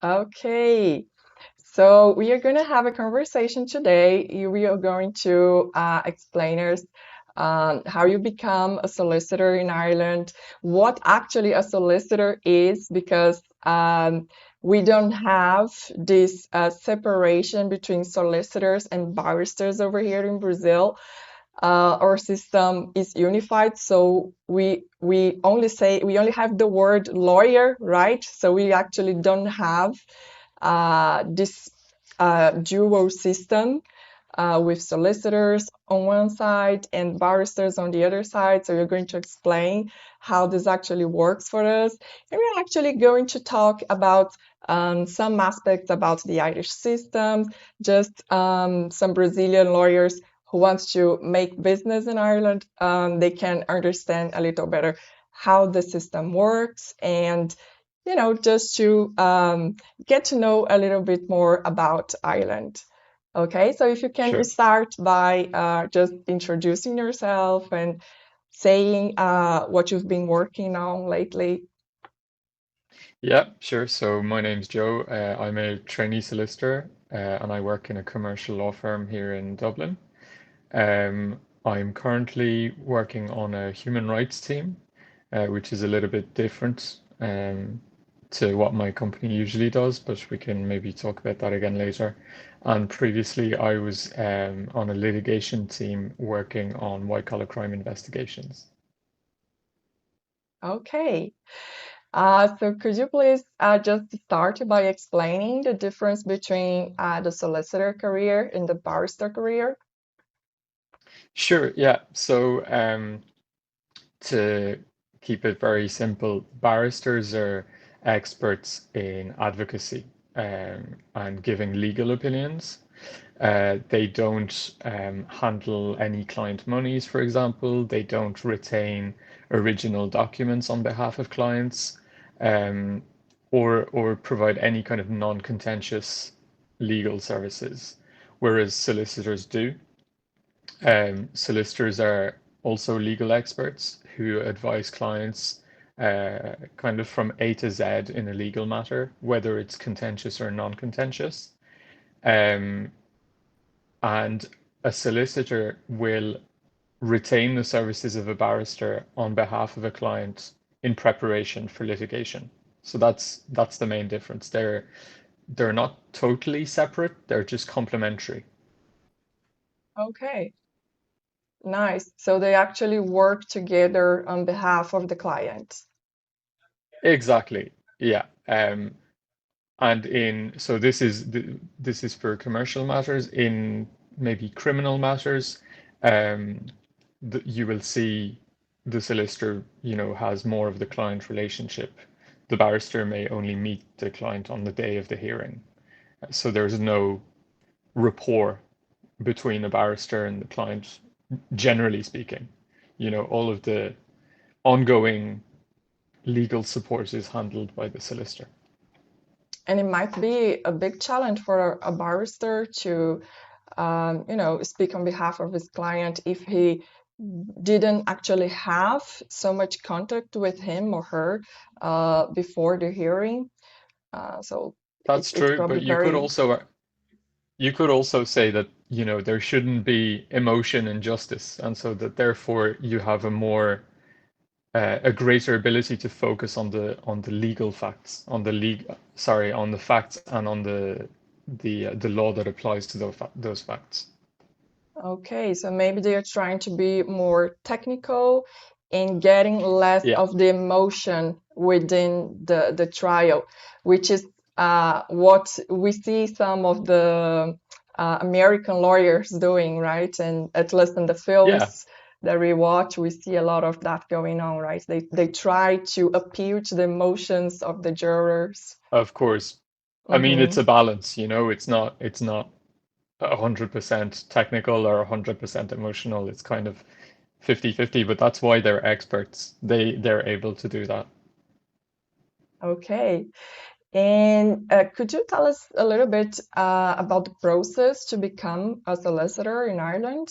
Okay, so we are going to have a conversation today. We are going to explain us how you become a solicitor in Ireland, what actually a solicitor is, because we don't have this separation between solicitors and barristers over here in Brazil. Our system is unified, so we only have the word lawyer, right? So we actually don't have this dual system with solicitors on one side and barristers on the other side. So we're going to explain how this actually works for us. And we're actually going to talk about some aspects about the Irish system, just some Brazilian lawyers who wants to make business in Ireland, they can understand a little better how the system works and just to get to know a little bit more about Ireland. Okay, so if you can Sure. start by just introducing yourself and saying what you've been working on lately. Yeah, sure. So my name's Joe. I'm a trainee solicitor, and I work in a commercial law firm here in Dublin. I'm currently working on a human rights team, which is a little bit different to what my company usually does, but we can maybe talk about that again later. And previously, I was on a litigation team working on white-collar crime investigations. Okay, so could you please just start by explaining the difference between the solicitor career and the barrister career? Sure, yeah. So to keep it very simple, barristers are experts in advocacy and giving legal opinions. They don't handle any client monies, for example. They don't retain original documents on behalf of clients, um, or provide any kind of non-contentious legal services, whereas solicitors do. Solicitors are also legal experts who advise clients kind of from A to Z in a legal matter, whether it's contentious or non-contentious. Um, and a solicitor will retain the services of a barrister on behalf of a client in preparation for litigation. So that's the main difference. They're not totally separate, they're just complementary. Okay, nice. So they actually work together on behalf of the client. Exactly. Yeah. And in so this is for commercial matters. In maybe criminal matters, um, you will see the solicitor, has more of the client relationship. The barrister may only meet the client on the day of the hearing, so there's no rapport between a barrister and the client, generally speaking. All of the ongoing legal support is handled by the solicitor. And it might be a big challenge for a barrister to, speak on behalf of his client if he didn't actually have so much contact with him or her before the hearing. So That's it's true, probably but very you could also say that, there shouldn't be emotion and justice, and so that therefore you have a greater ability to focus on the legal facts, on the facts and on the law that applies to those facts. okay. So maybe they are trying to be more technical and getting less Yeah, of the emotion within the trial, which is what we see some of the American lawyers doing, right? And at least in the yeah, films that we watch, we see a lot of that going on, right? They try to appeal to the emotions of the jurors. of course. I mean, it's Hmm. a balance, it's not 100% technical or 100% emotional. It's kind of 50-50, but that's why they're experts. They're able to do that. Okay. And could you tell us a little bit about the process to become a solicitor in Ireland?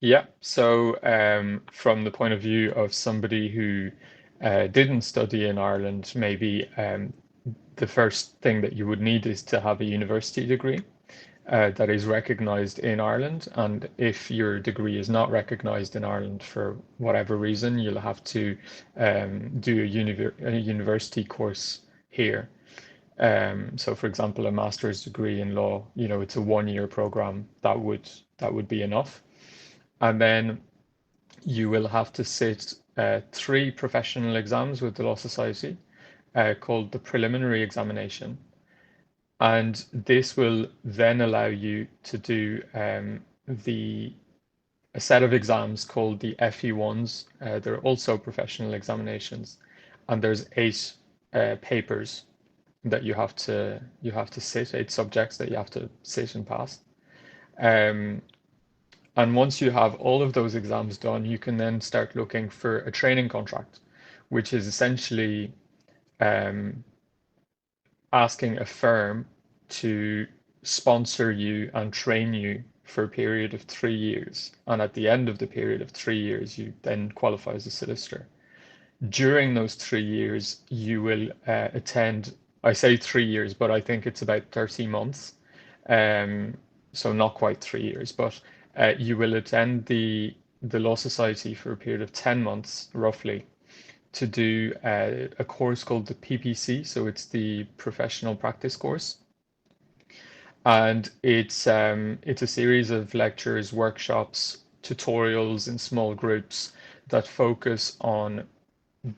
Yeah. So, from the point of view of somebody who didn't study in Ireland, maybe the first thing that you would need is to have a university degree that is recognized in Ireland. And if your degree is not recognized in Ireland for whatever reason, you'll have to do a university course here. So for example, a master's degree in law, it's a 1-year program that would be enough. And then you will have to sit 3 professional exams with the Law Society called the preliminary examination. And this will then allow you to do a set of exams called the FE1s. They're also professional examinations, and there's 8 papers that you have to sit, 8 subjects that you have to sit and pass. Um, and once you have all of those exams done, you can then start looking for a training contract, which is essentially um, asking a firm to sponsor you and train you for a period of 3 years. And at the end of the period of 3 years, you then qualify as a solicitor. During those 3 years, you will attend, I say 3 years, but I think it's about 30 months. So not quite 3 years, but you will attend the Law Society for a period of 10 months, roughly, to do a course called the PPC, so it's the Professional Practice Course. And it's a series of lectures, workshops, tutorials in small groups that focus on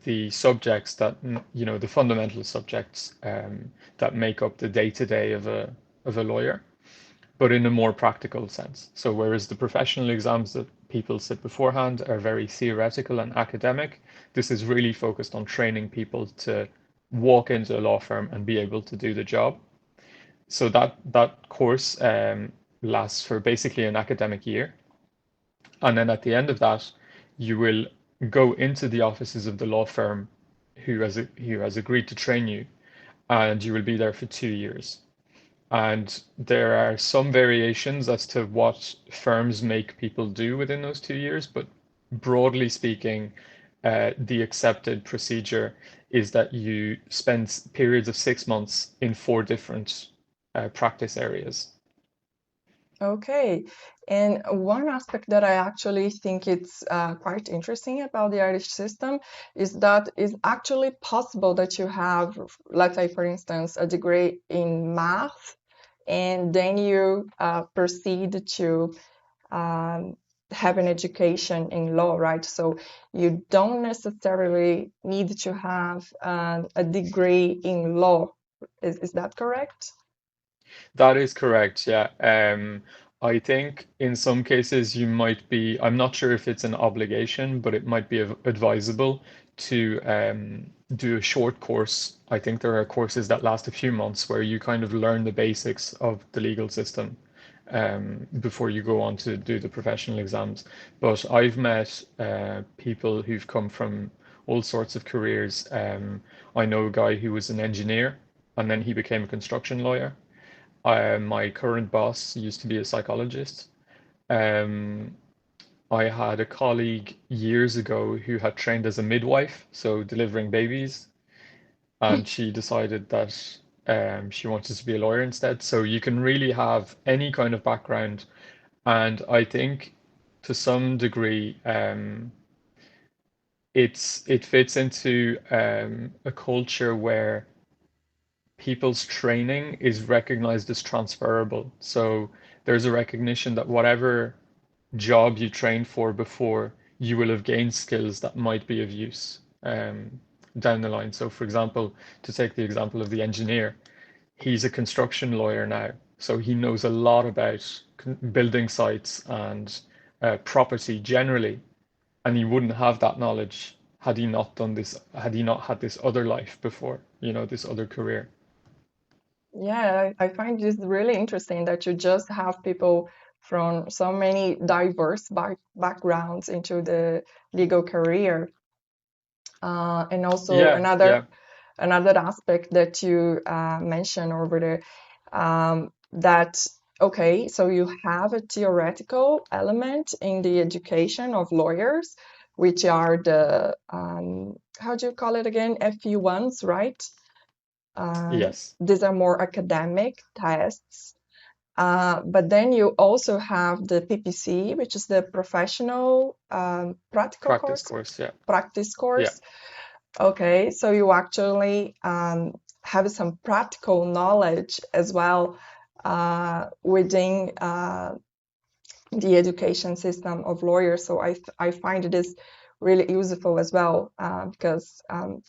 the subjects that, the fundamental subjects that make up the day-to-day of a lawyer, but in a more practical sense. So whereas the professional exams that people sit beforehand are very theoretical and academic, this is really focused on training people to walk into a law firm and be able to do the job. So that course lasts for basically an academic year. And then at the end of that, you will go into the offices of the law firm who has agreed to train you, and you will be there for 2 years. And there are some variations as to what firms make people do within those 2 years, but broadly speaking, the accepted procedure is that you spend periods of 6 months in 4 different practice areas. Okay, and one aspect that I actually think it's quite interesting about the Irish system is that it's actually possible that you have, let's say, for instance, a degree in math, and then you proceed to have an education in law, right? So you don't necessarily need to have a degree in law. Is that correct? That is correct, yeah. I think in some cases you might be, I'm not sure if it's an obligation, but it might be advisable to do a short course. I think there are courses that last a few months where you kind of learn the basics of the legal system before you go on to do the professional exams. But I've met people who've come from all sorts of careers. I know a guy who was an engineer and then he became a construction lawyer. My current boss used to be a psychologist. Um, I had a colleague years ago who had trained as a midwife, so delivering babies, and she decided that she wanted to be a lawyer instead. So you can really have any kind of background, and I think to some degree it fits into a culture where people's training is recognized as transferable. So there's a recognition that whatever job you trained for before, you will have gained skills that might be of use down the line. So, for example, to take the example of the engineer, he's a construction lawyer now. So he knows a lot about building sites and property generally. And he wouldn't have that knowledge had he not done this, had he not had this other life before, this other career. Yeah, I find this really interesting that you just have people from so many diverse backgrounds into the legal career. And also Yeah, yeah. another aspect that you mentioned over there, that okay, so you have a theoretical element in the education of lawyers, which are the how do you call it again? FE1s, right? Yes, These are more academic tests. But then you also have the PPC, which is the professional practical practice course, course. Yeah, practice yeah, course. Okay, so you actually have some practical knowledge as well within the education system of lawyers. So I find it is really useful as well because,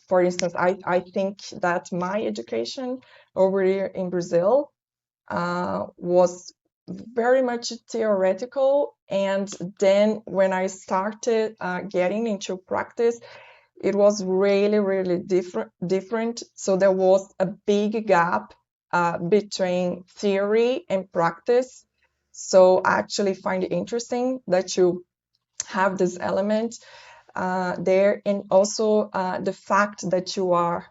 for instance, I think that my education over here in Brazil was very much theoretical. And then when I started getting into practice, it was really, really different. So there was a big gap between theory and practice. So I actually find it interesting that you have this element there, and also the fact that you are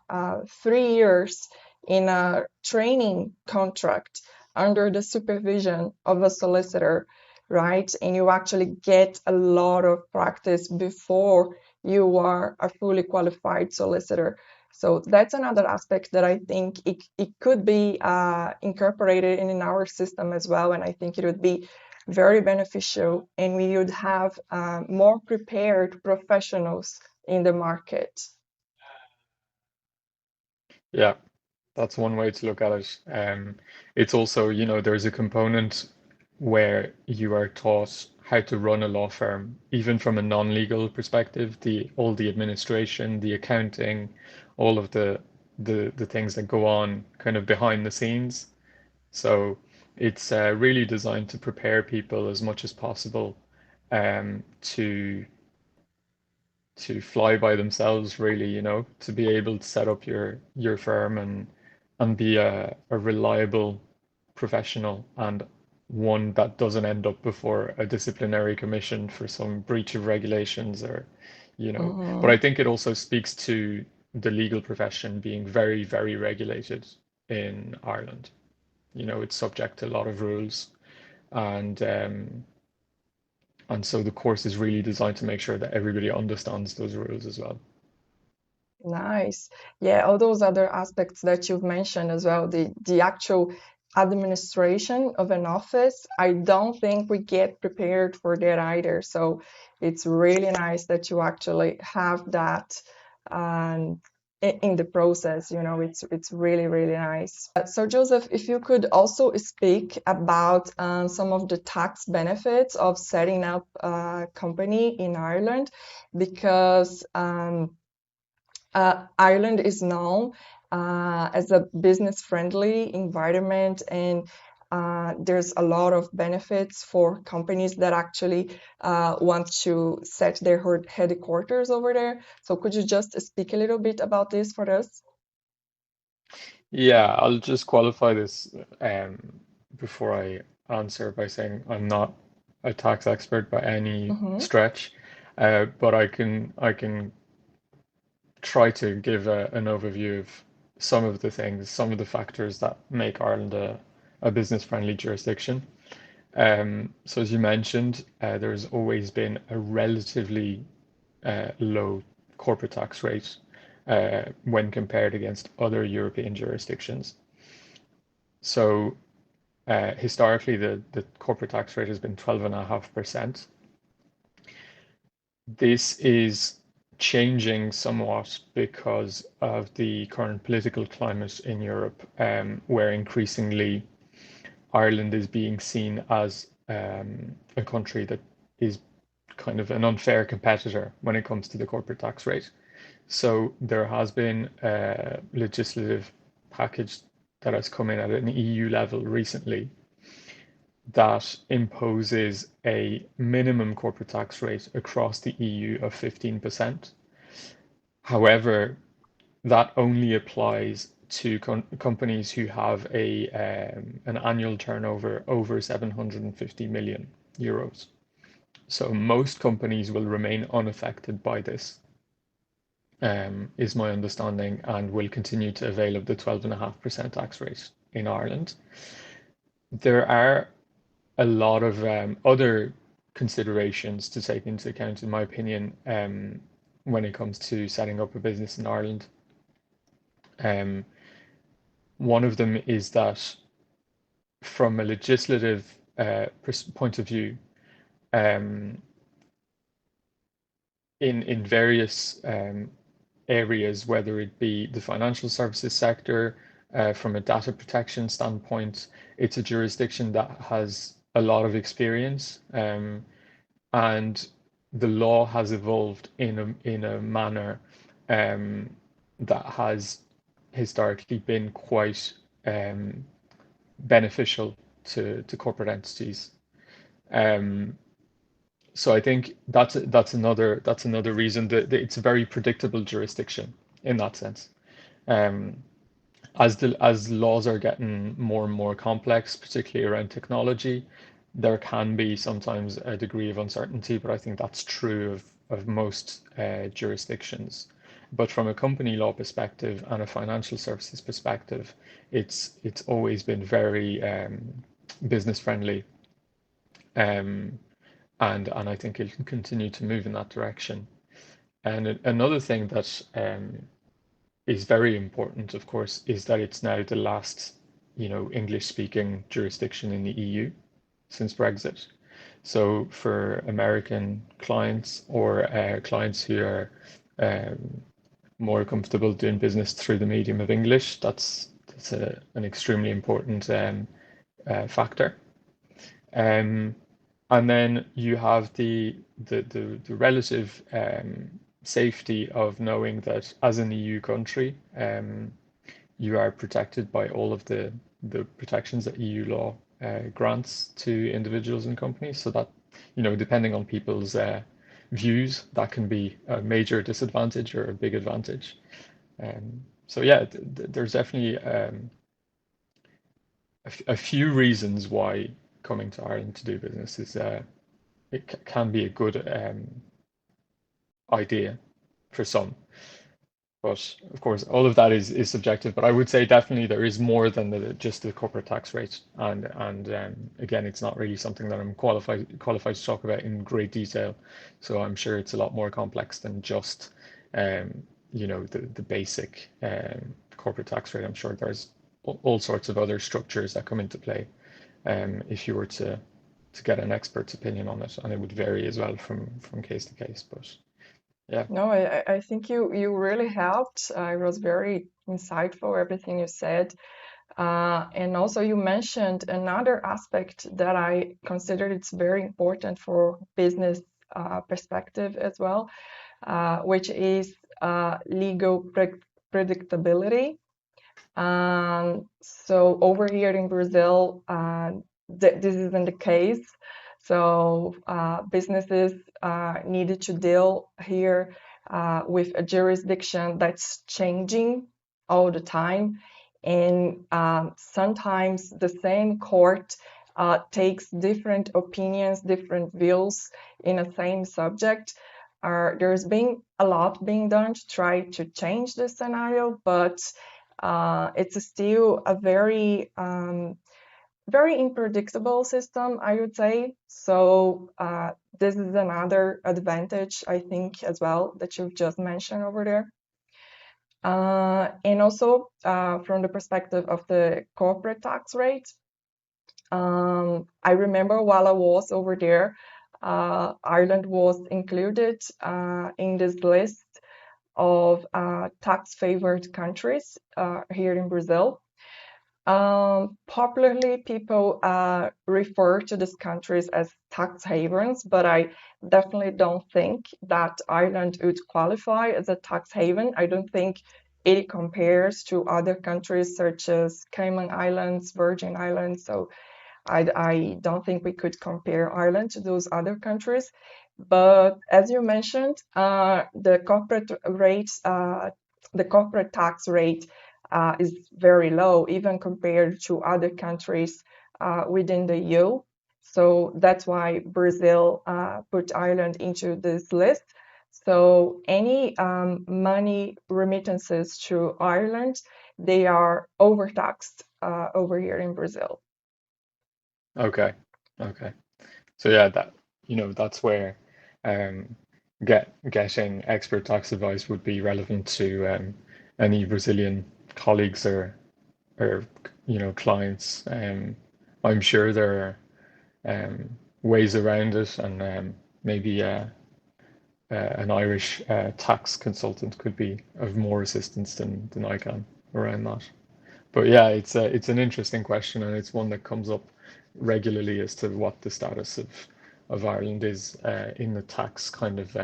3 years in a training contract under the supervision of a solicitor, right? And you actually get a lot of practice before you are a fully qualified solicitor. So that's another aspect that I think it could be incorporated in our system as well. And I think it would be very beneficial, and we would have more prepared professionals in the market. yeah. That's one way to look at it. It's also, there's a component where you are taught how to run a law firm, even from a non-legal perspective, all the administration, the accounting, all of the things that go on kind of behind the scenes. So it's really designed to prepare people as much as possible to fly by themselves, really, to be able to set up your firm and be a reliable professional, and one that doesn't end up before a disciplinary commission for some breach of regulations or. But I Mhm. think it also speaks to the legal profession being very, very regulated in Ireland. It's subject to a lot of rules, and so the course is really designed to make sure that everybody understands those rules as well. Nice. Yeah, all those other aspects that you've mentioned as well, the actual administration of an office, I don't think we get prepared for that either. So it's really nice that you actually have that um, in the process. It's really, really nice. So Joseph, if you could also speak about some of the tax benefits of setting up a company in Ireland, because Ireland is known as a business-friendly environment, and there's a lot of benefits for companies that actually want to set their headquarters over there. So could you just speak a little bit about this for us? Yeah, I'll just qualify this before I answer by saying I'm not a tax expert by any Mm-hmm. stretch, but I can try to give an overview of some of the factors that make Ireland a business-friendly jurisdiction. So as you mentioned, there's always been a relatively low corporate tax rate when compared against other European jurisdictions. So historically, the corporate tax rate has been 12.5%. This is changing somewhat because of the current political climate in Europe, where increasingly Ireland is being seen as a country that is kind of an unfair competitor when it comes to the corporate tax rate. So there has been a legislative package that has come in at an EU level recently that imposes a minimum corporate tax rate across the EU of 15%. However, that only applies to companies who have an annual turnover over 750 million euros. So most companies will remain unaffected by this, is my understanding, and will continue to avail of the 12.5% tax rate in Ireland. There are a lot of other considerations to take into account, in my opinion, when it comes to setting up a business in Ireland. Um, One of them is that from a legislative point of view, um, in various areas, whether it be the financial services sector, from a data protection standpoint, it's a jurisdiction that has a lot of experience, and the law has evolved in a manner that has historically been quite beneficial to corporate entities. So I think that's another reason that it's a very predictable jurisdiction in that sense. Um, as laws are getting more and more complex, particularly around technology, there can be sometimes a degree of uncertainty, but I think that's true of most jurisdictions. But from a company law perspective and a financial services perspective, it's always been very business friendly, um, and I think it'll continue to move in that direction. And another thing that is very important, of course, is that it's now the last, English-speaking jurisdiction in the EU since Brexit. So for American clients or clients who are more comfortable doing business through the medium of English, that's an extremely important factor. Um, and then you have the relative safety of knowing that as an EU country, you are protected by all of the protections that EU law grants to individuals and companies. So that, depending on people's views, that can be a major disadvantage or a big advantage. So yeah, there's definitely a few reasons why coming to Ireland to do business is it can be a good idea for some. But of course, all of that is subjective. But I would say definitely there is more than just the corporate tax rate. And again, it's not really something that I'm qualified to talk about in great detail. So I'm sure it's a lot more complex than just the basic corporate tax rate. I'm sure there's all sorts of other structures that come into play if you were to get an expert's opinion on it, and it would vary as well from case to case. But yeah. No, I think you really helped. It was very insightful, everything you said. And also you mentioned another aspect that I consider it's very important for business perspective as well, which is legal predictability. So over here in Brazil, this isn't the case. So businesses needed to deal here with a jurisdiction that's changing all the time. And sometimes the same court takes different opinions, different views in a same subject. There's been a lot being done to try to change this scenario, but it's still a very unpredictable system, I would say. So this is another advantage, I think, as well, that you've just mentioned over there. And also from the perspective of the corporate tax rate, I remember while I was over there, Ireland was included in this list of tax-favored countries here in Brazil. Popularly, people refer to these countries as tax havens, but I definitely don't think that Ireland would qualify as a tax haven. I don't think it compares to other countries such as Cayman Islands, Virgin Islands. So I don't think we could compare Ireland to those other countries. But as you mentioned, the corporate tax rate is very low, even compared to other countries within the EU. So that's why Brazil put Ireland into this list. So any money remittances to Ireland, they are overtaxed over here in Brazil. Okay. Okay. So yeah, that's where um, getting expert tax advice would be relevant to any Brazilian colleagues or or clients. I'm sure there are ways around it, and maybe an Irish tax consultant could be of more assistance than I can around that. But yeah, it's an interesting question, and it's one that comes up regularly as to what the status of Ireland is in the tax kind of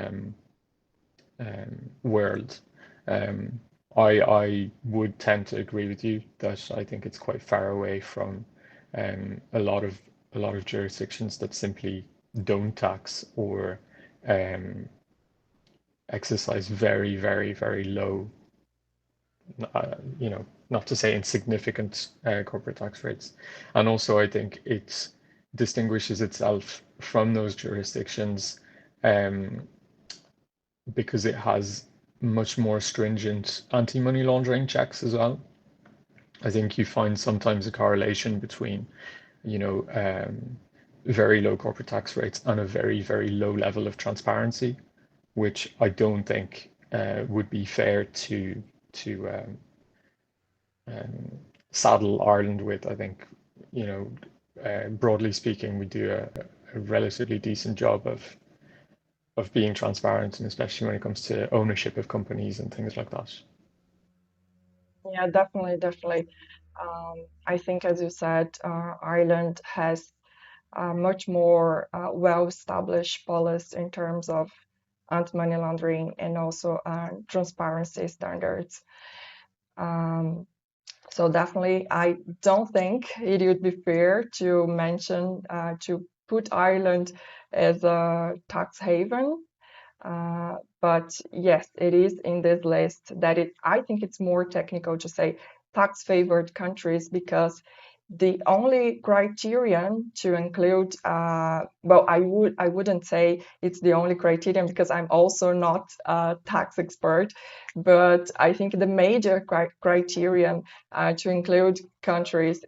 world. Um, I would tend to agree with you that I think it's quite far away from a lot of jurisdictions that simply don't tax or um, exercise very, very, very low, not to say insignificant corporate tax rates. And also, I think it distinguishes itself from those jurisdictions um, because it has much more stringent anti-money laundering checks as well. I think you find sometimes a correlation between, you know, um, very low corporate tax rates and a very, very low level of transparency, which I don't think would be fair to saddle Ireland with. I think, you know, broadly speaking, we do a relatively decent job of being transparent, and especially when it comes to ownership of companies and things like that. Yeah, definitely, definitely. I think, as you said, Ireland has much more well-established policy in terms of anti-money laundering and also transparency standards. Um, so definitely, I don't think it would be fair to mention to put Ireland as a tax haven. But yes, it is in this list that I think it's more technical to say tax favored countries because the only criterion to include, well, I wouldn't say it's the only criterion because I'm also not a tax expert, but I think the major criterion to include countries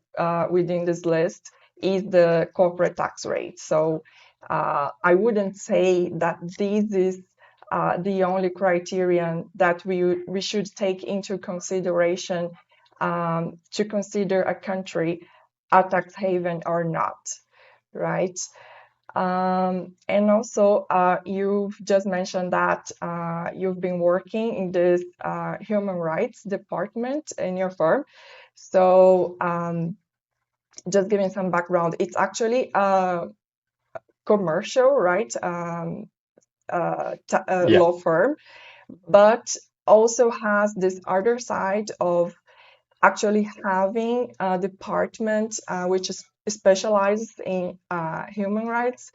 within this list is the corporate tax rate. So I wouldn't say that this is the only criterion that we should take into consideration to consider a country a tax haven or not, right? And also, you've just mentioned that you've been working in this human rights department in your firm. So, just giving some background, it's actually a commercial, right? Yeah, Law firm, but also has this other side of actually having a department which is specializes in human rights.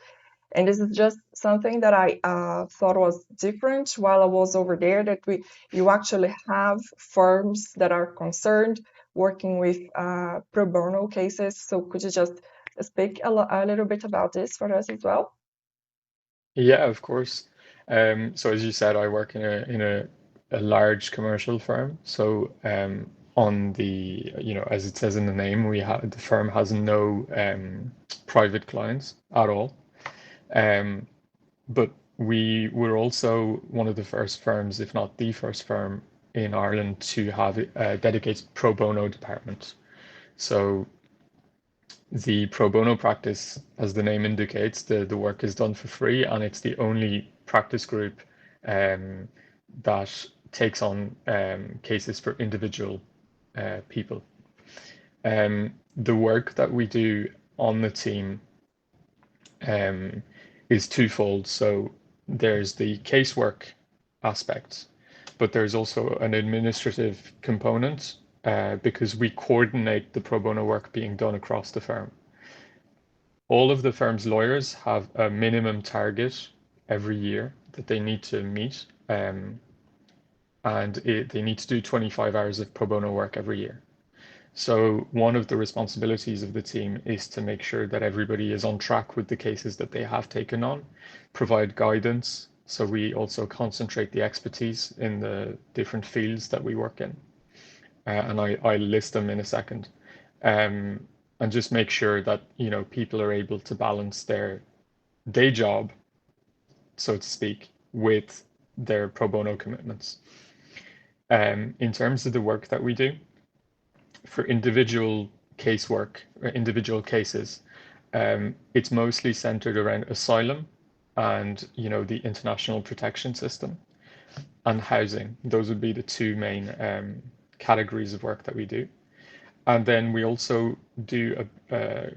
And this is just something that I thought was different while I was over there, that you actually have firms that are concerned working with pro bono cases. So could you just speak a little bit about this for us as well? yeah, of course. So as you said, I work in a large commercial firm. So on the, as it says in the name, the firm has no private clients at all. Um, but we were also one of the first firms, if not the first firm in Ireland to have a dedicated pro bono department. So the pro bono practice, as the name indicates, the work is done for free, and it's the only practice group um, that takes on cases for individual people. The work that we do on the team um, is twofold. So there's the casework aspect, but there's also an administrative component because we coordinate the pro bono work being done across the firm. All of the firm's lawyers have a minimum target every year that they need to meet, and they need to do 25 hours of pro bono work every year. So one of the responsibilities of the team is to make sure that everybody is on track with the cases that they have taken on, provide guidance. So we also concentrate the expertise in the different fields that we work in. And I list them in a second. Um, and just make sure that, people are able to balance their day job, so to speak, with their pro bono commitments. In terms of the work that we do, for individual casework or individual cases, it's mostly centered around asylum and, the international protection system and housing. Those would be the two main categories of work that we do. And then we also do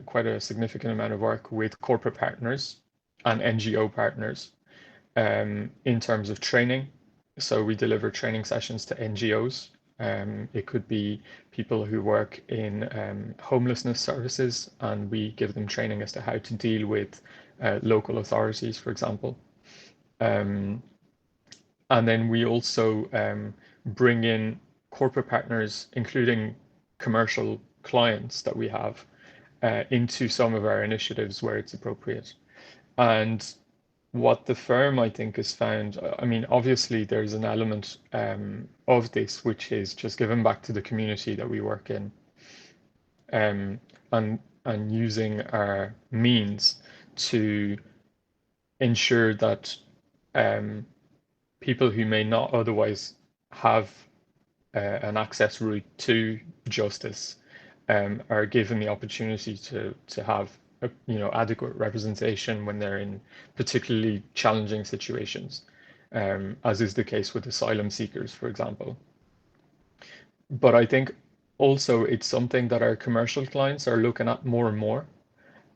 quite a significant amount of work with corporate partners and NGO partners in terms of training. So we deliver training sessions to NGOs. It could be people who work in homelessness services, and we give them training as to how to deal with local authorities, for example. And then we also bring in corporate partners, including commercial clients that we have, into some of our initiatives where it's appropriate. And what the firm, I think, has found, I mean, obviously there's an element of this which is just giving back to the community that we work in, and using our means to ensure that people who may not otherwise have an access route to justice are given the opportunity to have adequate representation when they're in particularly challenging situations, as is the case with asylum seekers, for example. But I think also it's something that our commercial clients are looking at more and more.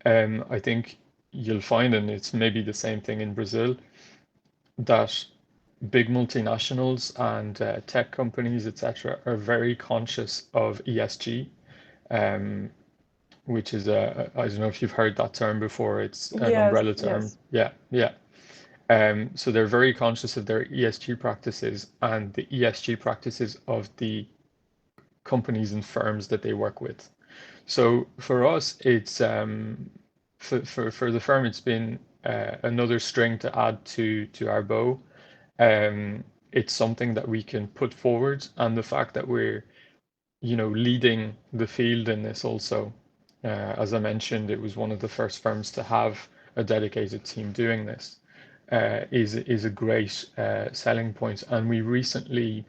I think you'll find, and it's maybe the same thing in Brazil, that big multinationals and tech companies, etc., are very conscious of ESG, which is I don't know if you've heard that term before. It's an Yes, umbrella term. yes. Yeah, yeah. So they're very conscious of their ESG practices and the ESG practices of the companies and firms that they work with. So for us, it's for the firm, it's been another string to add to our bow. It's something that we can put forward, and the fact that we're, leading the field in this also. As I mentioned, it was one of the first firms to have a dedicated team doing this. Is a great selling point. And we recently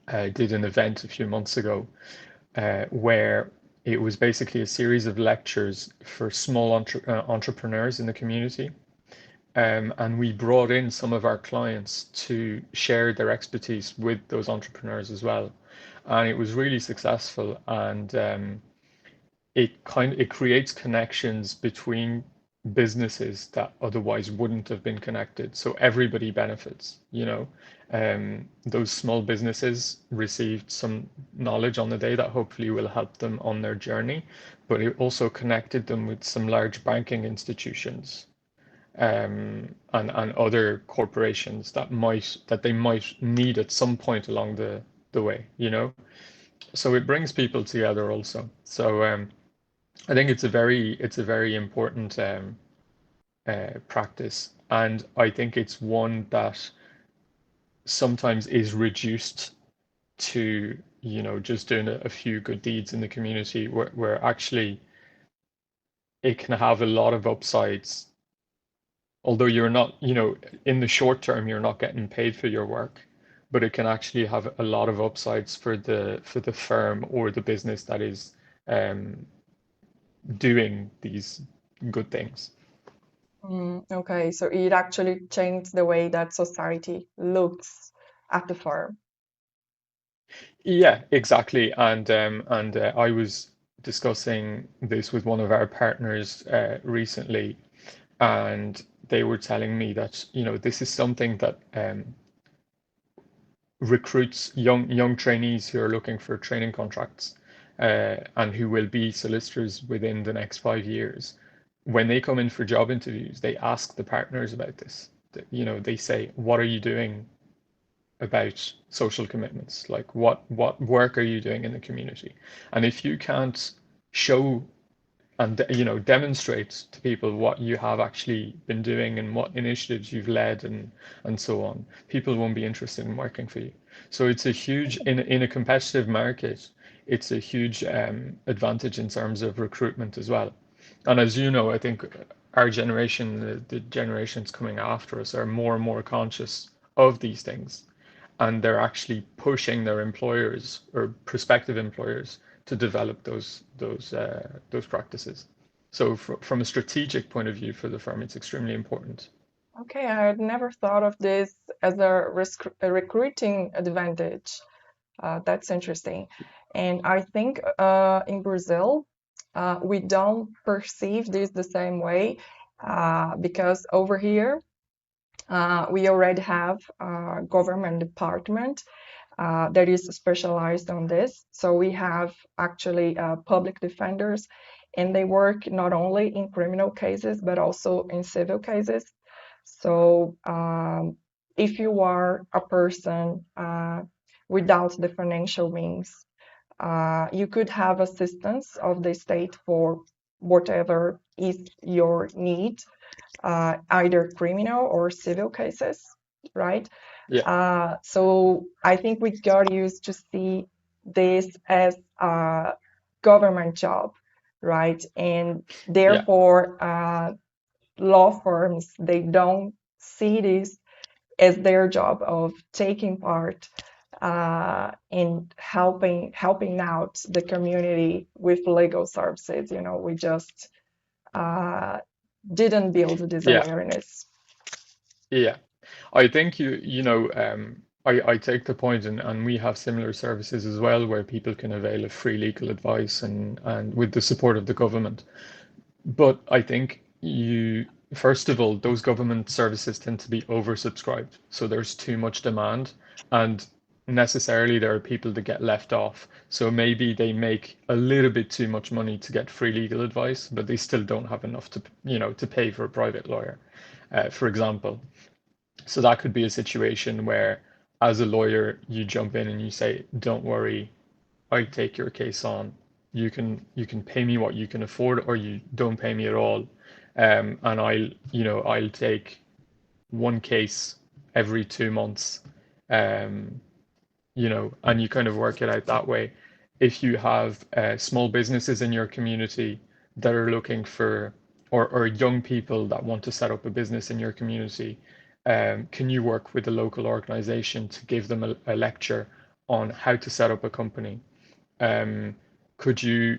did an event a few months ago where it was basically a series of lectures for small entrepreneurs in the community. And we brought in some of our clients to share their expertise with those entrepreneurs as well. And it was really successful. And it creates connections between businesses that otherwise wouldn't have been connected. So everybody benefits, those small businesses received some knowledge on the day that hopefully will help them on their journey, but it also connected them with some large banking institutions, and other corporations that they might need at some point along the way, So it brings people together also. So I think it's a very important practice, and I think it's one that sometimes is reduced to just doing a few good deeds in the community, where actually it can have a lot of upsides. Although you're not, in the short term, you're not getting paid for your work, but it can actually have a lot of upsides for the firm or the business that is doing these good things. Okay, so it actually changed the way that society looks at the firm. Yeah, exactly. And I was discussing this with one of our partners recently, and they were telling me that this is something that recruits young trainees who are looking for training contracts, and who will be solicitors within the next 5 years. When they come in for job interviews, they ask the partners about this. They say, "What are you doing about social commitments? Like, what work are you doing in the community?" And if you can't show and demonstrate to people what you have actually been doing and what initiatives you've led and so on, people won't be interested in working for you. So it's a huge, in a competitive market, it's a huge advantage in terms of recruitment as well. And as you know, I think our generation, the generations coming after us, are more and more conscious of these things, and they're actually pushing their employers or prospective employers to develop those practices. So from a strategic point of view for the firm, it's extremely important. Okay, I had never thought of this as a recruiting advantage. That's interesting. And I think in Brazil, we don't perceive this the same way because over here, we already have a government department that is specialized on this. So we have actually public defenders, and they work not only in criminal cases, but also in civil cases. So if you are a person without the financial means, you could have assistance of the state for whatever is your need, either criminal or civil cases, right? Yeah. So I think we got used to see this as a government job, right? And therefore, law firms, they don't see this as their job of taking part in helping out the community with legal services. You know, we just didn't build this Yeah. awareness. Yeah. I think I take the point, and we have similar services as well where people can avail of free legal advice and with the support of the government. But I think first of all, those government services tend to be oversubscribed. So there's too much demand, and necessarily there are people that get left off. So maybe they make a little bit too much money to get free legal advice, but they still don't have enough to pay for a private lawyer, for example. So that could be a situation where, as a lawyer, you jump in and you say, "Don't worry, I take your case on. You can pay me what you can afford, or you don't pay me at all, and I'll take one case every 2 months, um, and you kind of work it out that way. If you have small businesses in your community that are looking for, or young people that want to set up a business in your community, can you work with a local organization to give them a lecture on how to set up a company? Um, could you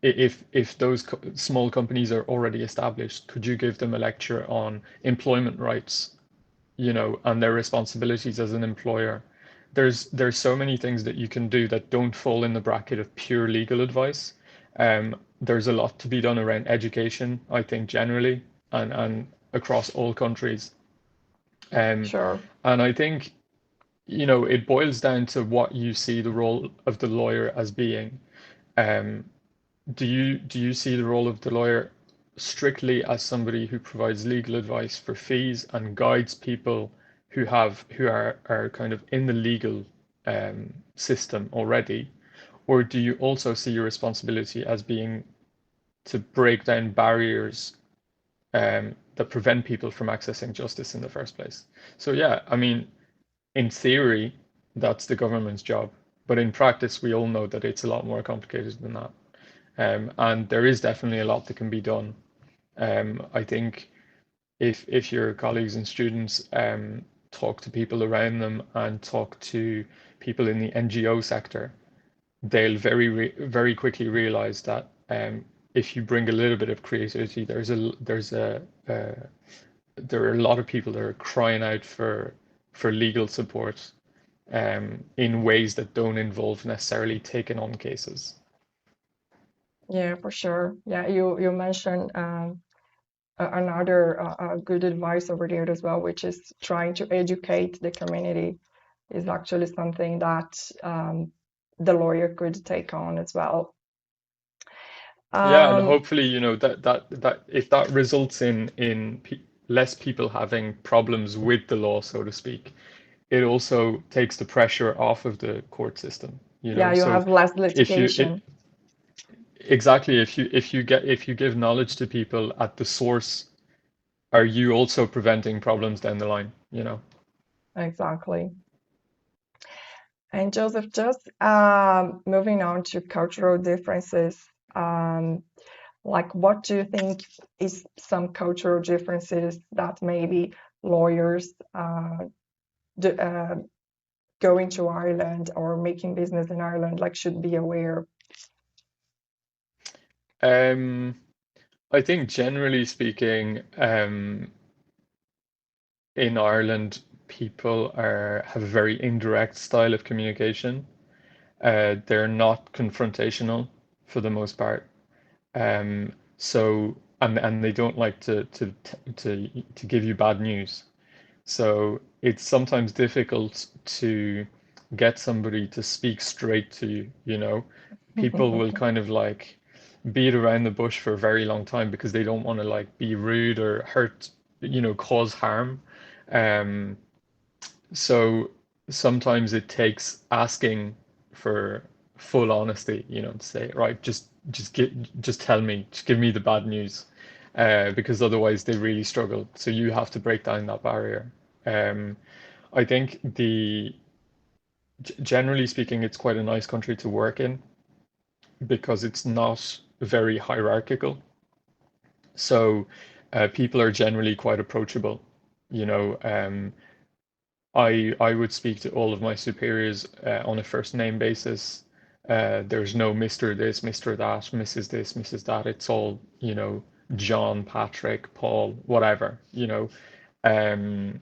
if those small companies are already established, could you give them a lecture on employment rights, and their responsibilities as an employer? There's so many things that you can do that don't fall in the bracket of pure legal advice. There's a lot to be done around education, I think, generally, and across all countries. Um, Sure. and I think, it boils down to what you see the role of the lawyer as being. Um, do you see the role of the lawyer strictly as somebody who provides legal advice for fees and guides people who are kind of in the legal system already, or do you also see your responsibility as being to break down barriers that prevent people from accessing justice in the first place? So yeah, I mean, in theory, that's the government's job, but in practice, we all know that it's a lot more complicated than that. And there is definitely a lot that can be done. I think if your colleagues and students talk to people around them and talk to people in the NGO sector, they'll very quickly realize that if you bring a little bit of creativity, there are a lot of people that are crying out for legal support in ways that don't involve necessarily taking on cases. Yeah, for sure. Yeah, you mentioned another good advice over there as well, which is trying to educate the community is actually something that the lawyer could take on as well. Yeah, and Um, hopefully, that if that results in less people having problems with the law, so to speak, it also takes the pressure off of the court system, yeah, you So have less if you litigation. exactly, if you give knowledge to people at the source, are you also preventing problems down the line, Exactly. And Joseph, just moving on to cultural differences, like what do you think is some cultural differences that maybe lawyers going to Ireland or making business in Ireland like should be aware I think generally speaking, in Ireland, people have a very indirect style of communication. They're not confrontational for the most part. And they don't like to give you bad news. So it's sometimes difficult to get somebody to speak straight to you, you know. People will kind of like beat around the bush for a very long time because they don't want to like be rude or hurt, cause harm. Um, so sometimes it takes asking for full honesty, to say, right, just tell me, just give me the bad news, because otherwise they really struggle. So you have to break down that barrier. Um, I think generally speaking, it's quite a nice country to work in because it's not very hierarchical. So people are generally quite approachable. You know, I would speak to all of my superiors on a first name basis. There's no Mr. this, Mr. that, Mrs. this, Mrs. that. It's all, John, Patrick, Paul, whatever, Um,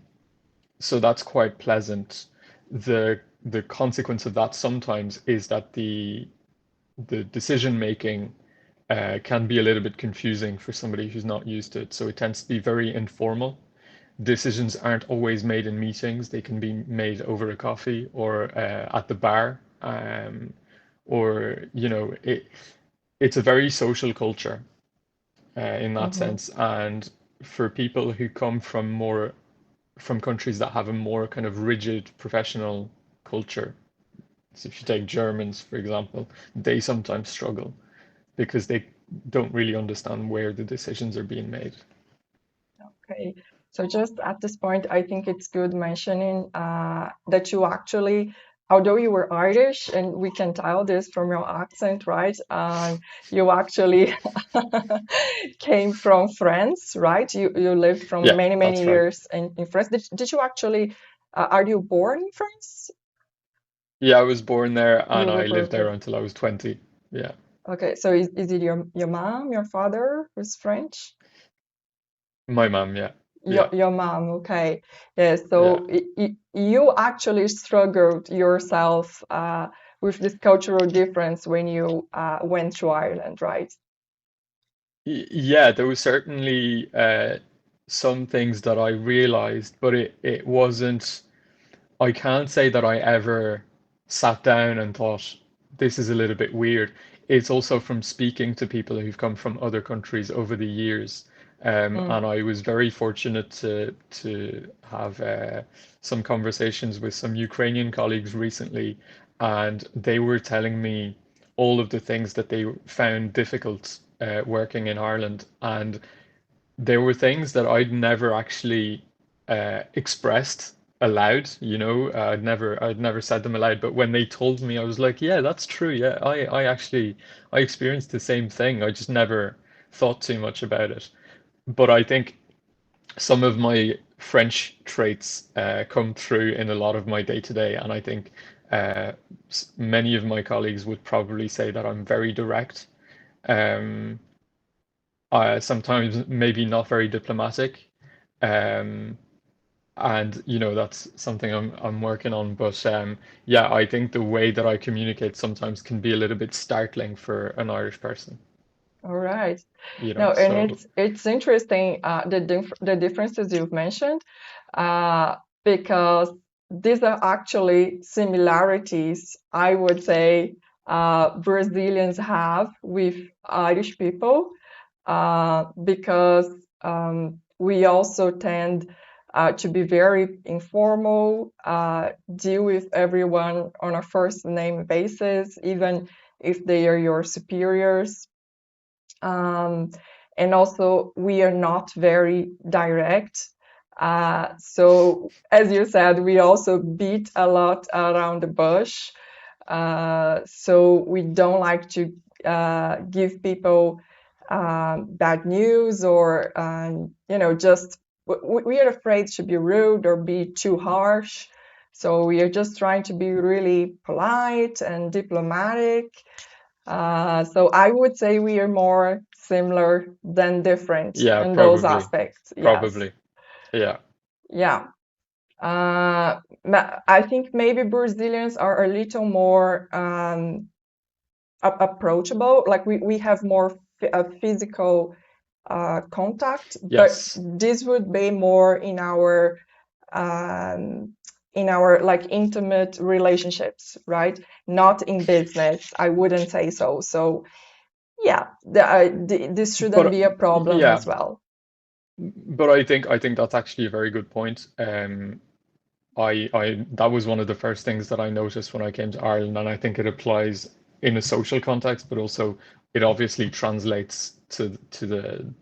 so that's quite pleasant. The consequence of that sometimes is that the decision making can be a little bit confusing for somebody who's not used to it. So it tends to be very informal. Decisions aren't always made in meetings. They can be made over a coffee or at the bar, or it's a very social culture in that Mhm. sense. And for people who come from countries that have a more kind of rigid professional culture, so if you take Germans, for example, they sometimes struggle because they don't really understand where the decisions are being made. Okay, so just at this point, I think it's good mentioning that you actually, although you were Irish, and we can tell this from your accent, right? You actually came from France, right? You lived from Yeah, many that's right. years in France. Did you actually, are you born in France? Yeah, I was born there You and were I lived born there there. until I was 20. Yeah. Okay, so is it your mom, your father who's French? My mom, yeah. Yeah. Your mom, okay. Yeah, Yeah. so you actually struggled yourself with this cultural difference when you went to Ireland, right? Yeah, there was certainly some things that I realized, but it wasn't, I can't say that I ever sat down and thought, this is a little bit weird. It's also from speaking to people who've come from other countries over the years. Mm. And I was very fortunate to have some conversations with some Ukrainian colleagues recently, and they were telling me all of the things that they found difficult working in Ireland. And there were things that I'd never actually expressed aloud, I'd never said them aloud, but when they told me, I was like, yeah, that's true. Yeah, I actually, I experienced the same thing. I just never thought too much about it. But I think some of my French traits come through in a lot of my day to day, and I think uh, many of my colleagues would probably say that I'm very direct. Um, Sometimes maybe not very diplomatic. Um, and that's something I'm working on. But yeah, I think the way that I communicate sometimes can be a little bit startling for an Irish person, All right. No, and So it's interesting the differences you've mentioned uh, because these are actually similarities, I would say, Brazilians have with Irish people because we also tend to be very informal, deal with everyone on a first name basis, even if they are your superiors. Um, and also, we are not very direct. So, as you said, we also beat a lot around the bush. So, we don't like to give people bad news or, just we are afraid to be rude or be too harsh. So, we are just trying to be really polite and diplomatic. So I would say we are more similar than different Yeah, in those probably. aspects. Yes. Probably. Yeah. Yeah. I think maybe Brazilians are a little more approachable. Like we have more physical contact, but Yes. this would be more in our like intimate relationships, right? Not in business. I wouldn't say so. So yeah, this shouldn't But be a problem yeah, as well. but I think that's actually a very good point. I that was one of the first things that I noticed when I came to Ireland, and I think it applies in a social context, but also it obviously translates to the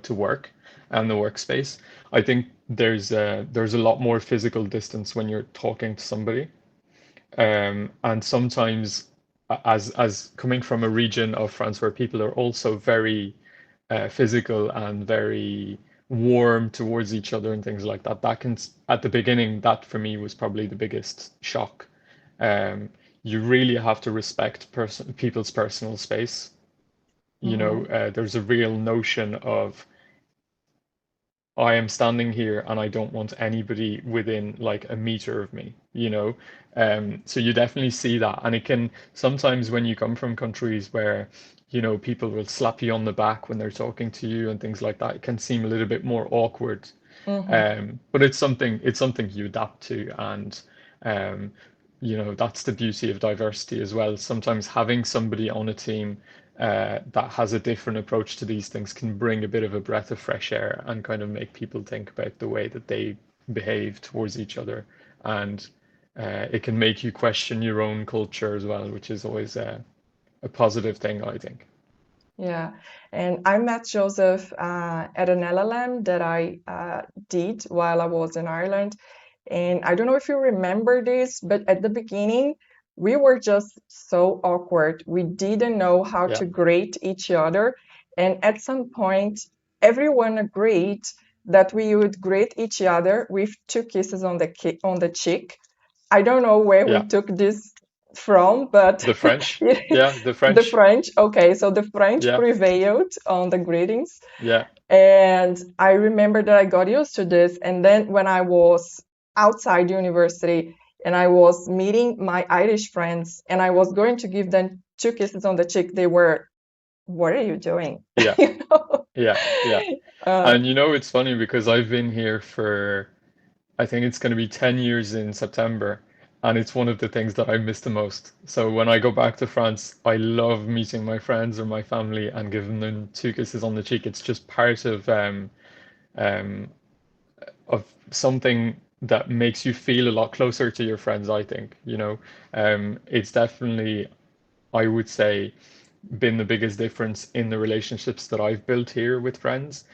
to work and the workspace. I think there's a lot more physical distance when you're talking to somebody, and sometimes as coming from a region of France where people are also very physical and very warm towards each other and things like that. That can, at the beginning, that for me was probably the biggest shock. Um, you really have to respect people's personal space. Hmm. There's a real notion of I am standing here and I don't want anybody within like a meter of me. So you definitely see that. And it can sometimes when you come from countries where, people will slap you on the back when they're talking to you and things like that, it can seem a little bit more awkward. Hmm. But it's something you adapt to, and um, that's the beauty of diversity as well. Sometimes having somebody on a team that has a different approach to these things can bring a bit of a breath of fresh air and kind of make people think about the way that they behave towards each other, and it can make you question your own culture as well, which is always a positive thing, I think. Yeah, and I met Joseph at an LLM that I did while I was in Ireland. And I don't know if you remember this, but at the beginning, we were just so awkward. We didn't know how Yeah, to greet each other. And at some point, everyone agreed that we would greet each other with two kisses on on the cheek. I don't know where we yeah. took this from, but The French, yeah, the the French, French, okay, so the French yeah, prevailed on the greetings. yeah, And I remember that I got used to this. And then when I was outside university and I was meeting my Irish friends and I was going to give them two kisses on the cheek, they were, what are you doing? yeah, You know? yeah, yeah. Uh, And it's funny because I've been here for, I think it's going to be 10 years in September, and it's one of the things that I miss the most. So when I go back to France, I love meeting my friends or my family and giving them two kisses on the cheek. It's just part um, of something that makes you feel a lot closer to your friends, I think. It's definitely, I would say, been the biggest difference in the relationships that I've built here with friends.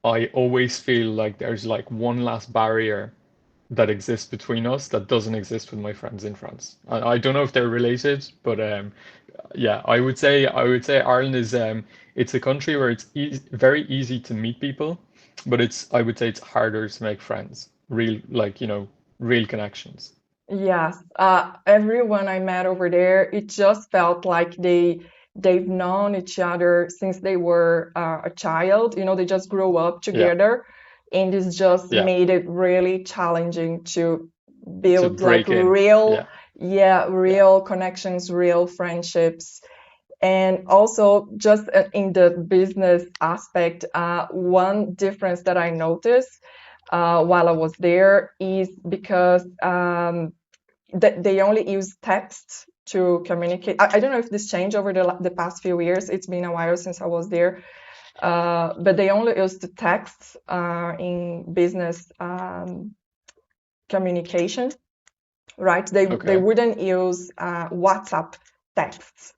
I always feel like there's like one last barrier that exists between us that doesn't exist with my friends in France. I don't know if they're related, but yeah, I would say Ireland is it's a country where it's very easy to meet people, but I would say it's harder to make friends, real like real connections. yes, everyone I met over there, it just felt like they've known each other since they were a child. You know, they just grew up Yeah, together, and this just yeah, made it really challenging to to build like break in. real, Yeah, yeah, yeah, real connections, real friendships. And also, just in the business aspect, one difference that I noticed while I was there is because they only use text to communicate. I don't know if this changed over the past few years. It's been a while since I was there, but they only use the text in business communication, right? They okay. wouldn't use WhatsApp texts,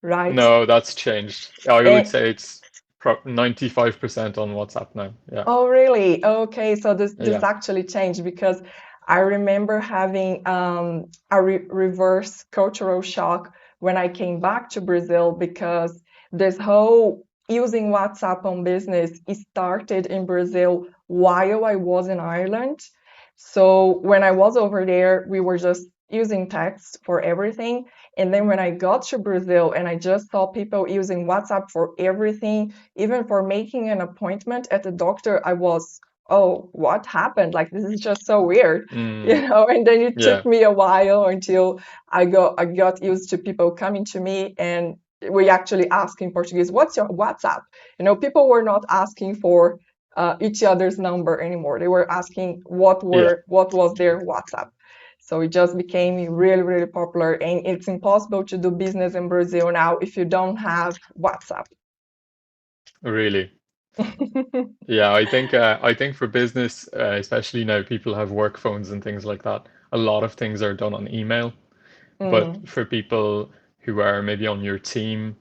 right? No, that's changed. I would And say it's 95% on WhatsApp now. Yeah, oh, really? Okay, so this yeah, actually changed because I remember having a reverse cultural shock when I came back to Brazil because this whole using WhatsApp on business it started in Brazil while I was in Ireland. So when I was over there, we were just using text for everything. And then when I got to Brazil and I just saw people using WhatsApp for everything, even for making an appointment at the doctor, I was, oh, what happened? Like, this is just so weird, And then it Yeah. took me a while until I got used to people coming to me and we actually ask in Portuguese, what's your WhatsApp? People were not asking for each other's number anymore. They were asking what Yeah. was their WhatsApp. So it just became really, really popular, and it's impossible to do business in Brazil now if you don't have WhatsApp. Really. Yeah, I think for business, especially now people have work phones and things like that. A lot of things are done on email, but Mm. for people who are maybe on your team,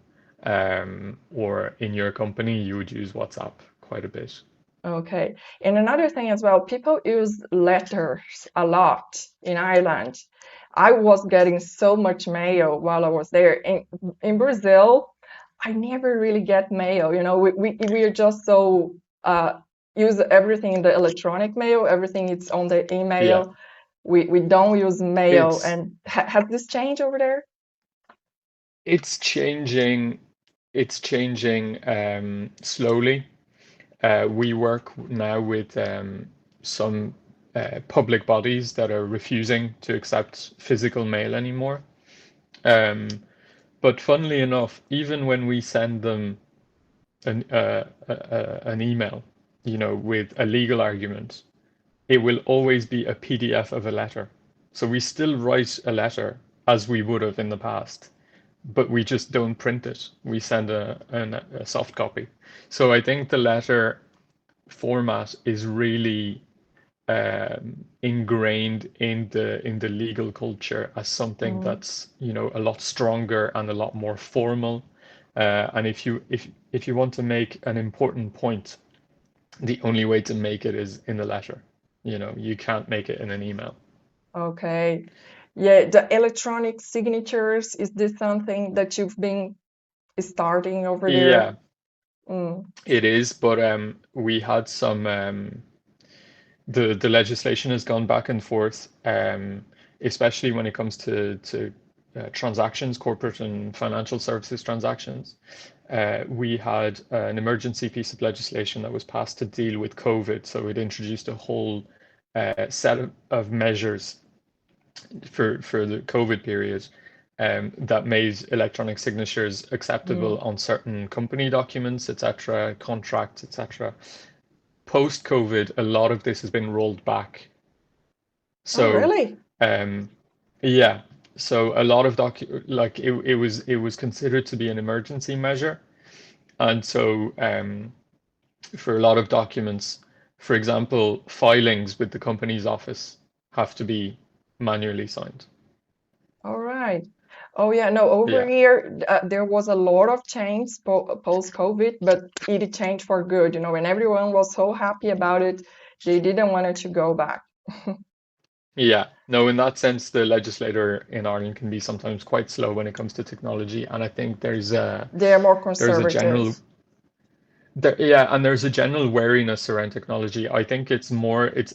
or in your company, you would use WhatsApp quite a bit. Okay. And another thing as well, people use letters a lot in Ireland. I was getting so much mail while I was there. In Brazil, I never really get mail. We are just so use everything in the electronic mail, everything it's on the Yeah, email. We don't use mail. it's And has this changed over there? it's changing. It's changing slowly. We work now with some public bodies that are refusing to accept physical mail anymore. Um, but funnily enough, even when we send them an email, with a legal argument, it will always be a PDF of a letter. So we still write a letter as we would have in the past, but we just don't print it. We send a soft copy. So I think the letter format is really ingrained in the legal culture as something Mm. that's a lot stronger and a lot more formal. And if you want to make an important point, the only way to make it is in the letter. You can't make it in an email. Okay. Yeah, the electronic signatures, is this something that you've been starting over there? Yeah, Mm. it is, but we had some the legislation has gone back and forth, especially when it comes to transactions, corporate and financial services transactions. We had an emergency piece of legislation that was passed to deal with COVID, so it introduced a whole set of measures for the COVID period, that made electronic signatures acceptable Mm. on certain company documents, etc., contracts, etc. Post-COVID, a lot of this has been rolled back. Oh, So, really? um, yeah, so a lot of like it was considered to be an emergency measure, and so for a lot of documents, for example, filings with the company's office have to be manually signed. All right. Oh, yeah. No, over Yeah. here, there was a lot of change post-COVID, but it changed for good, and everyone was so happy about it. They didn't want it to go back. Yeah, no, in that sense, the legislator in Ireland can be sometimes quite slow when it comes to technology, and I think there's a They are more there's a conservative. general yeah, and there's a general wariness around technology. I think it's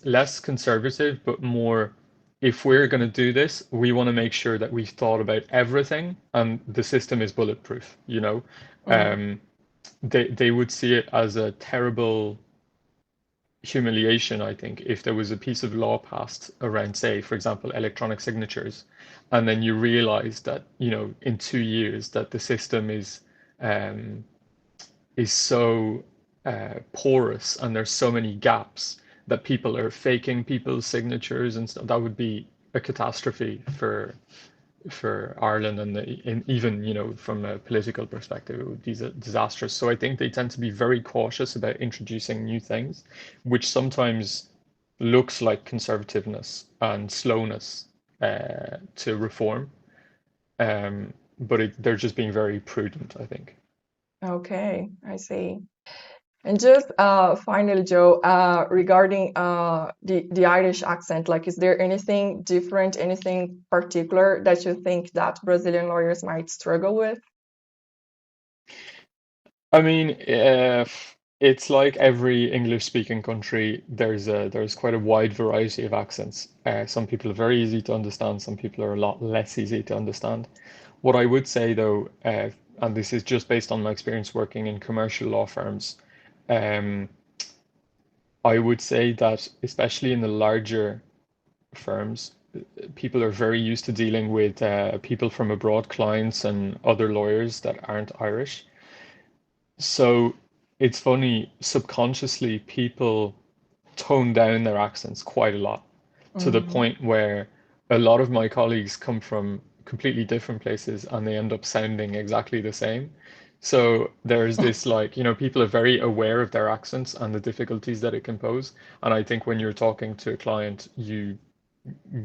less conservative, but more, if we're going to do this, we want to make sure that we've thought about everything and the system is bulletproof, Mm. Um, they would see it as a terrible humiliation, I think, if there was a piece of law passed around, say, for example, electronic signatures, and then you realize that, in 2 years that the system um, is so porous and there's so many gaps that people are faking people's signatures and stuff. That would be a catastrophe for Ireland, and even from a political perspective, it would be disastrous. So I think they tend to be very cautious about introducing new things, which sometimes looks like conservativeness and slowness to reform. But they're just being very prudent, I think. Okay, I see. And just finally, Joe, regarding the Irish accent, like, is there anything different, anything particular that you think that Brazilian lawyers might struggle with? I mean, it's like every English-speaking country, there's quite a wide variety of accents. Some people are very easy to understand, some people are a lot less easy to understand. What I would say though, and this is just based on my experience working in commercial law firms, um, I would say that especially in the larger firms, people are very used to dealing with people from abroad, clients and other lawyers that aren't Irish. So it's funny, subconsciously, people tone down their accents quite a lot to the Mm. point where a lot of my colleagues come from completely different places and they end up sounding exactly the same. So there's this like, people are very aware of their accents and the difficulties that it can pose. And I think when you're talking to a client, you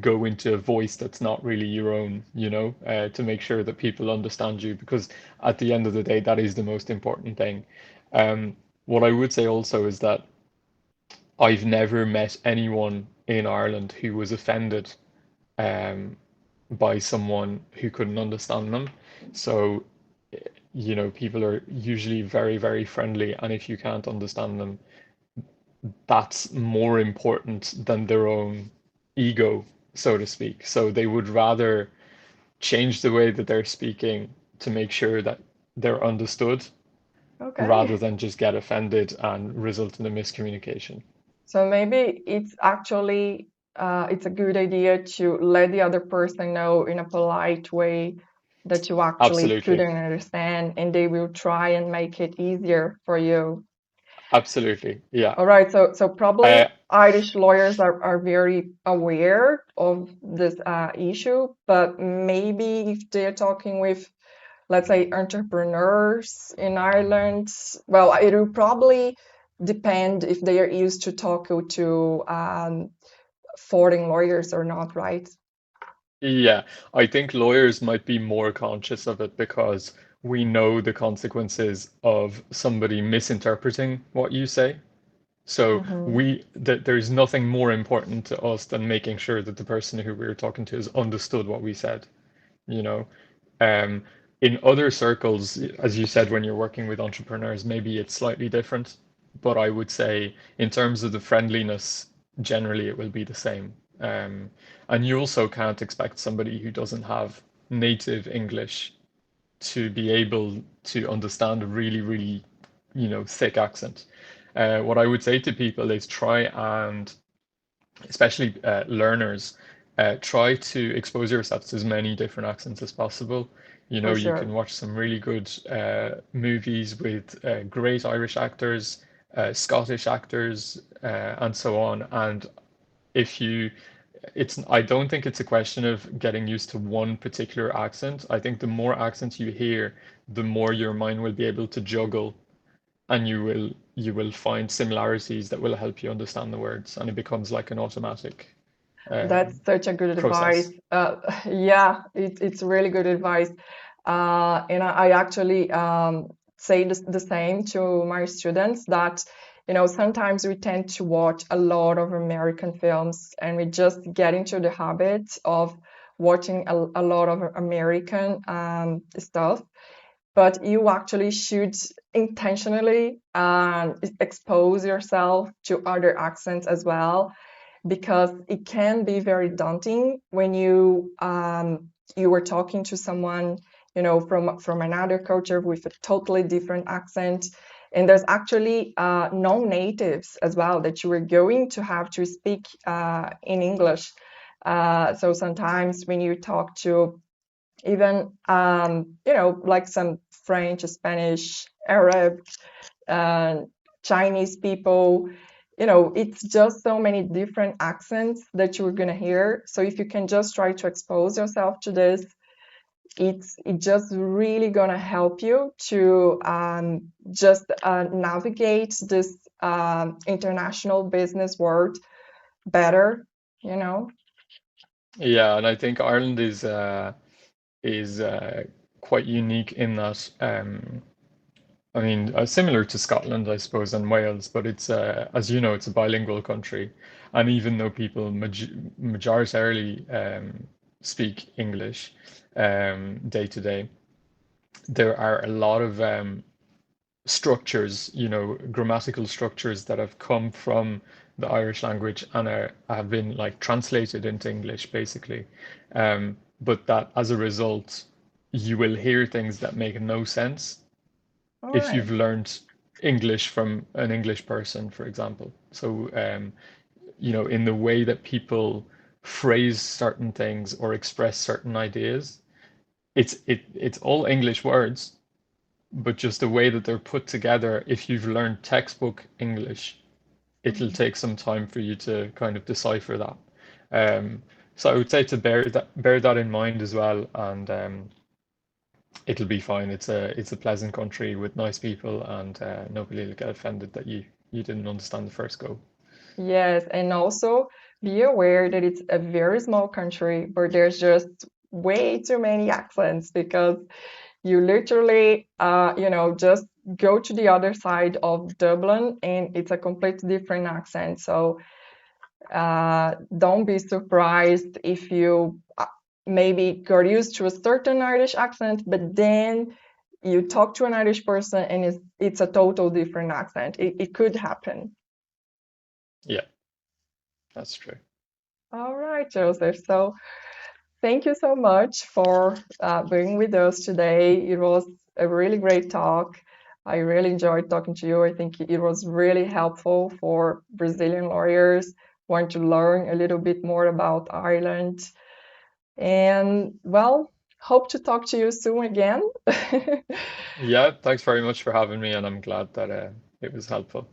go into a voice that's not really your own, to make sure that people understand you, because at the end of the day, that is the most important thing. What I would say also is that I've never met anyone in Ireland who was offended um, by someone who couldn't understand them. So, people are usually very, very friendly, and if you can't understand them, that's more important than their own ego, so to speak. So they would rather change the way that they're speaking to make sure that they're understood rather Okay. than just get offended and result in a miscommunication. So maybe it's actually it's a good idea to let the other person know in a polite way that you actually Absolutely. couldn't understand, and they will try and make it easier for you. Absolutely. Yeah. All right, so Uh, probably Irish lawyers are very aware of this issue, but maybe if they're talking with, let's say, entrepreneurs in Ireland, well, it will probably depend if they are used to talking to foreign lawyers or not, right? yeah, I think lawyers might be more conscious of it because we know the consequences of somebody misinterpreting what you say. So Hmm. that there's nothing more important to us than making sure that the person who we were talking to has understood what we said, you know. Um, in other circles, as you said, when you're working with entrepreneurs, maybe it's slightly different, but I would say in terms of the friendliness, generally it will be the same. And you also can't expect somebody who doesn't have native English to be able to understand a really, really, thick accent. What I would say to people is try and, especially learners, try to expose yourself to as many different accents as possible. For You can sure. watch some really good movies with great Irish actors, Scottish actors, and so on. And if you, I don't think it's a question of getting used to one particular accent. I think the more accents you hear, the more your mind will be able to juggle, and you will find similarities that will help you understand the words, and it becomes like an automatic That's um, such a good advice. process. Yeah, it's really good advice. And I actually say the same to my students that, sometimes we tend to watch a lot of American films and we just get into the habit of watching a lot of American stuff. But you actually should intentionally expose yourself to other accents as well, because it can be very daunting when you were talking to someone, from another culture with a totally different accent, and there's actually non-natives as well that you are going to have to speak in English. So sometimes when you talk to even like some French, Spanish, Arab, uh, Chinese people, it's just so many different accents that you're gonna hear. So if you can just try to expose yourself to this, it just really gonna help you to just navigate this international business world better, you know. Yeah, and I think Ireland is quite unique in that. I mean, similar to Scotland, I suppose, and Wales, but it's as you know, it's a bilingual country, and even though people majoritarily speak English day to day, there are a lot of structures, grammatical structures that have come from the Irish language and have been like translated into English, basically. But that as a result, you will hear things that make no sense All if right. you've learned English from an English person, for example. So, in the way that people phrase certain things or express certain ideas, it's all English words, but just the way that they're put together, if you've learned textbook English, it'll Mhm. take some time for you to kind of decipher that. So I would say to bear that in mind as well, and it'll be fine. It's a pleasant country with nice people, and nobody will get offended that you didn't understand the first go. Yes, and also be aware that it's a very small country, but there's just way too many accents because you literally, just go to the other side of Dublin and it's a completely different accent. So don't be surprised if you maybe got used to a certain Irish accent, but then you talk to an Irish person and it's a total different accent. It could happen. Yeah, that's true. All right, Joseph. So thank you so much for being with us today. It was a really great talk. I really enjoyed talking to you. I think it was really helpful for Brazilian lawyers who want to learn a little bit more about Ireland. And well, hope to talk to you soon again. Yeah, thanks very much for having me, and I'm glad that it was helpful.